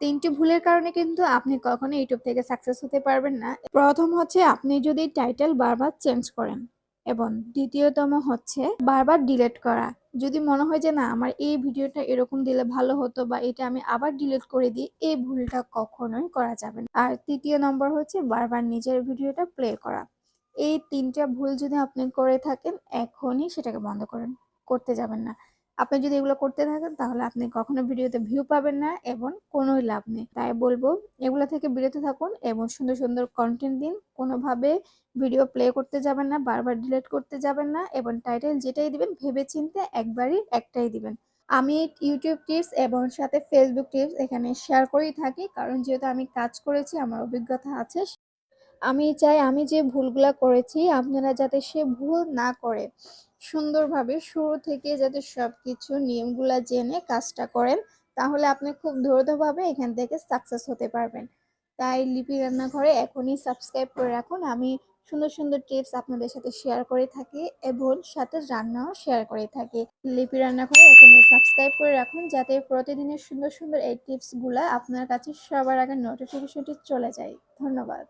3টি ভুলের কারণে কিন্তু আপনি কখনো YouTube থেকে সাকসেস হতে পারবেন না। প্রথম হচ্ছে আপনি যদি টাইটেল বারবার চেঞ্জ করেন এবং দ্বিতীয়তম হচ্ছে বারবার ডিলিট করা। যদি মনে হয় যে না আমার এই ভিডিওটা এরকম দিলে ভালো হতো বা এটা আমি আবার ডিলিট করে দিই, এই ভুলটা কখনোই করা যাবে না। আর ৩য় নম্বর হচ্ছে বারবার নিজের ভিডিওটা প্লে করা। এই ৩টা ভুল যদি আপনি করে থাকেন, এখনই সেটাকে বন্ধ করেন। করতে যাবেন না। আপনি যদি এগুলো করতে থাকেন তাহলে আপনি কখনো ভিডিওতে ভিউ পাবেন না এবং কোনোই লাভ নেই। তাই বলবো এগুলো থেকে বিরত থাকুন এবং সুন্দর, সুন্দর কনটেন্ট দিন। কোনোভাবে ভিডিও প্লে করতে যাবেন না, বারবার ডিলিট করতে যাবেন না এবং টাইটেল যেটাই দিবেন ভেবেচিন্তে একবারই একটাই দিবেন। আমি YouTube টিপস এবং সাথে Facebook টিপস এখানে শেয়ার করেই থাকি। কারণ যেহেতু আমি কাজ করেছি, আমার অভিজ্ঞতা আছে। আমি চাই আমি যে ভুলগুলা করেছি আপনারা যাতে সে ভুল না করে সুন্দরভাবে শুরু থেকে যাতে সবকিছু নিয়মগুলা জেনে কাজটা করেন, তাহলে আপনি খুব দ্রুতভাবে এখান থেকে সাকসেস হতে পারবেন। তাই লিপি রান্নাঘরে এখনই সাবস্ক্রাইব করে রাখুন। আমি সুন্দর, সুন্দর টিপস আপনাদের সাথে শেয়ার করে থাকি এবং সাথে রান্নাও শেয়ার করে থাকি। লিপি রান্নাঘরে এখনই সাবস্ক্রাইব করে রাখুন যাতে প্রতিদিনের সুন্দর, সুন্দর এই টিপসগুলা আপনার কাছে সবার আগে নোটিফিকেশনটি চলে যায়। ধন্যবাদ।